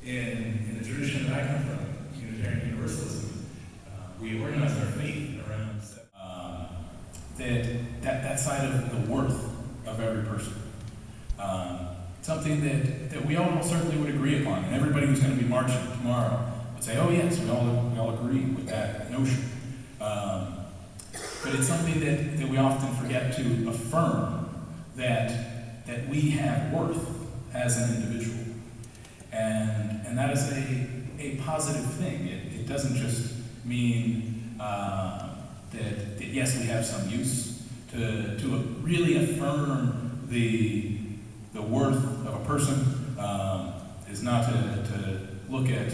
In the tradition that I come from, Unitarian Universalism, we organize our faith around that side of the worth of every person. Something that we all certainly would agree upon, and everybody who's going to be marching tomorrow would say, "Oh yes, we all agree with that notion." But it's something that we often forget to affirm, that we have worth as an individual. And that is a positive thing. It doesn't just mean that yes, we have some use. To really affirm the worth of a person is not to look at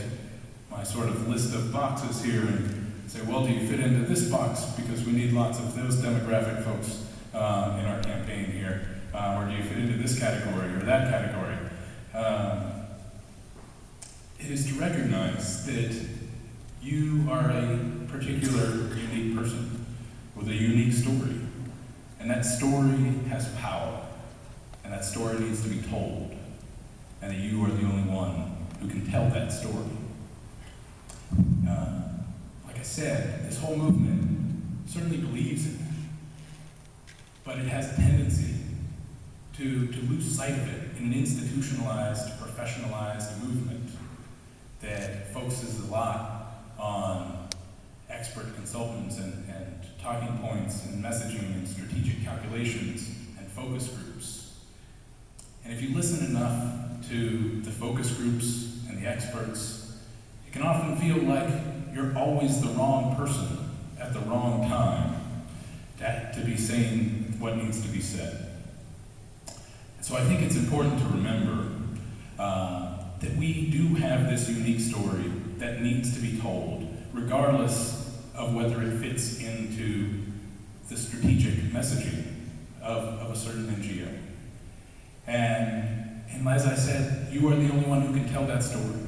my sort of list of boxes here and say, well, do you fit into this box? Because we need lots of those demographic folks in our campaign here. Or do you fit into this category or that category? It is to recognize that you are a particular unique person with a unique story. And that story has power. And that story needs to be told. And that you are the only one who can tell that story. Like I said, this whole movement certainly believes in that. But it has a tendency to lose sight of it in an institutionalized, professionalized movement that focuses a lot on expert consultants and talking points and messaging and strategic calculations and focus groups. And if you listen enough to the focus groups and the experts, it can often feel like you're always the wrong person at the wrong time to be saying what needs to be said. So I think it's important to remember that we do have this unique story that needs to be told, regardless of whether it fits into the strategic messaging of a certain NGO. And as I said, you are the only one who can tell that story.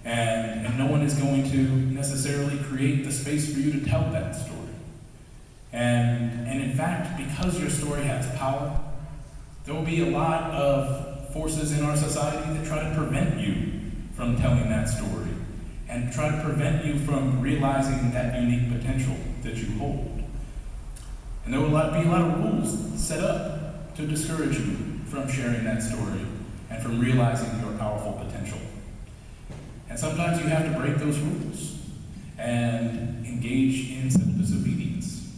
And no one is going to necessarily create the space for you to tell that story. And in fact, because your story has power, there will be a lot of forces in our society that try to prevent you from telling that story and try to prevent you from realizing that unique potential that you hold. And there will be a lot of rules set up to discourage you from sharing that story and from realizing your powerful potential. And sometimes you have to break those rules and engage in civil disobedience.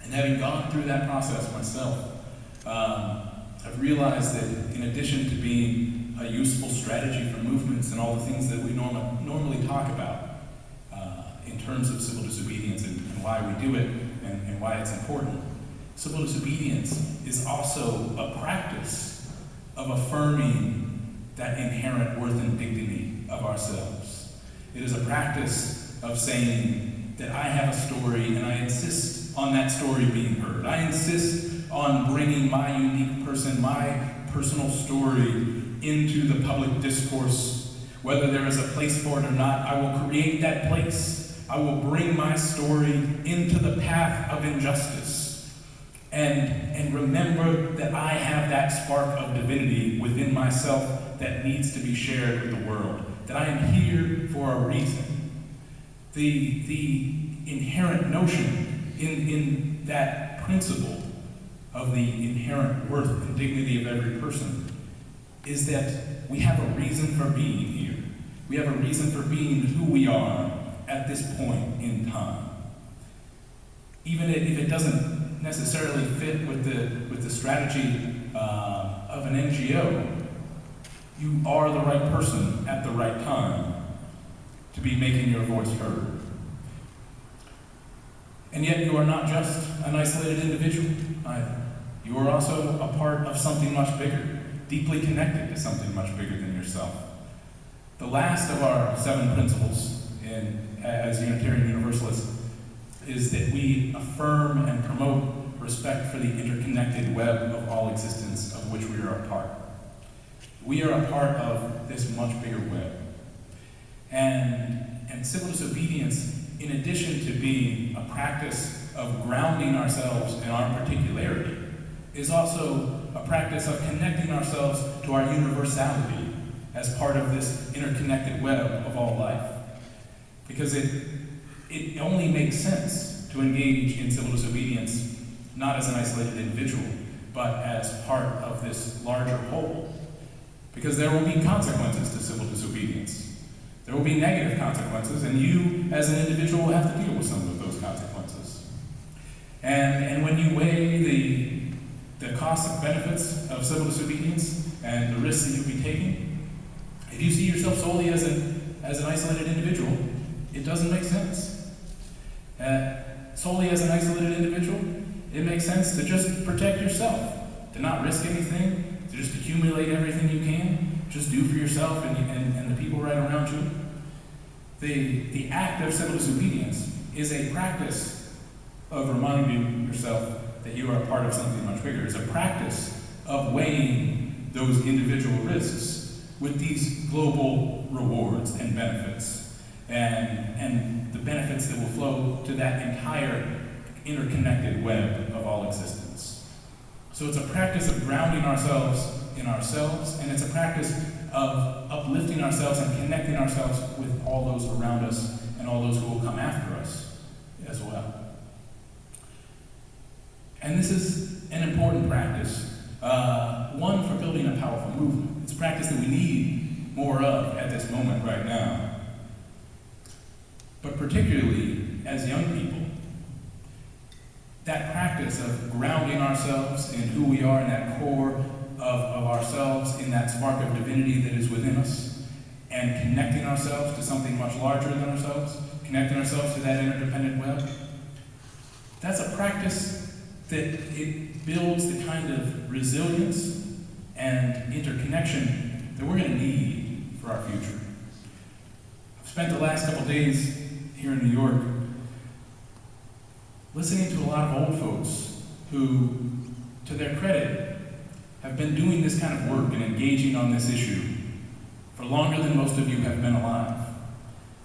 And having gone through that process myself, I've realized that in addition to being a useful strategy for movements and all the things that we normally talk about in terms of civil disobedience and why we do it and why it's important, civil disobedience is also a practice of affirming that inherent worth and dignity of ourselves. It is a practice of saying that I have a story and I insist on that story being heard. I insist on bringing my unique person, my personal story into the public discourse. Whether there is a place for it or not, I will create that place. I will bring my story into the path of injustice. And remember that I have that spark of divinity within myself that needs to be shared with the world. That I am here for a reason. The inherent notion in that principle of the inherent worth and dignity of every person is that we have a reason for being here. We have a reason for being who we are at this point in time. Even if it doesn't necessarily fit with the strategy of an NGO, you are the right person at the right time to be making your voice heard. And yet you are not just an isolated individual either. You are also a part of something much bigger, deeply connected to something much bigger than yourself. The last of our 7 principles as Unitarian Universalists is that we affirm and promote respect for the interconnected web of all existence of which we are a part. We are a part of this much bigger web. And civil disobedience, in addition to being a practice of grounding ourselves in our particularity, is also a practice of connecting ourselves to our universality as part of this interconnected web of all life. Because it only makes sense to engage in civil disobedience not as an isolated individual, but as part of this larger whole. Because there will be consequences to civil disobedience. There will be negative consequences, and you, as an individual, will have to deal with some of those consequences. And when you weigh the costs and benefits of civil disobedience and the risks that you'll be taking, if you see yourself solely as an isolated individual, it doesn't make sense. Solely as an isolated individual, it makes sense to just protect yourself, to not risk anything, to just accumulate everything you can, just do for yourself and the people right around you. The act of civil disobedience is a practice of reminding yourself that you are a part of something much bigger. It's a practice of weighing those individual risks with these global rewards and benefits, and the benefits that will flow to that entire interconnected web of all existence. So it's a practice of grounding ourselves in ourselves, and it's a practice of uplifting ourselves and connecting ourselves with all those around us and all those who will come after us as well. And this is an important practice, one for building a powerful movement. It's a practice that we need more of at this moment right now. But particularly as young people, that practice of grounding ourselves in who we are, in that core of ourselves, in that spark of divinity that is within us, and connecting ourselves to something much larger than ourselves, connecting ourselves to that interdependent web, that's a practice that it builds the kind of resilience and interconnection that we're going to need for our future. I've spent the last couple days here in New York listening to a lot of old folks who, to their credit, have been doing this kind of work and engaging on this issue for longer than most of you have been alive,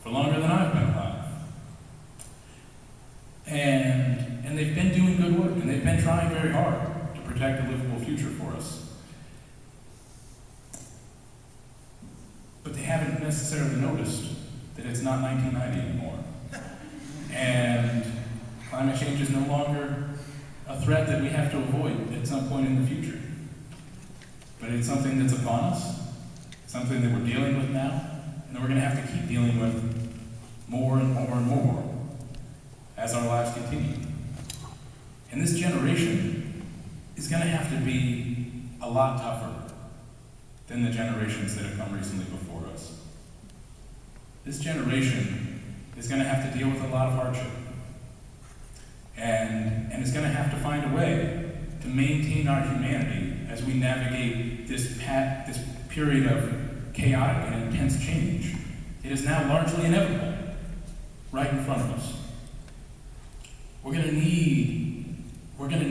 for longer than I've been alive. And they've been doing good work, and they've been trying very hard to protect a livable future for us. But they haven't necessarily noticed that it's not 1990 anymore. And climate change is no longer a threat that we have to avoid at some point in the future. But it's something that's upon us, something that we're dealing with now, and that we're going to have to keep dealing with more and more and more as our lives continue. And this generation is going to have to be a lot tougher than the generations that have come recently before us. This generation is going to have to deal with a lot of hardship. And it's going to have to find a way to maintain our humanity as we navigate this period of chaotic and intense change. It is now largely inevitable, right in front of us. We're going to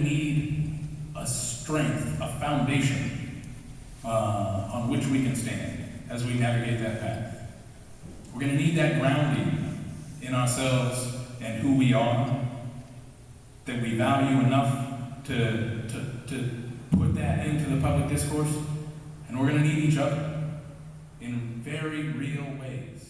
need a strength, a foundation on which we can stand as we navigate that path. We're going to need that grounding in ourselves and who we are, that we value enough to put that into the public discourse, and we're going to need each other in very real ways.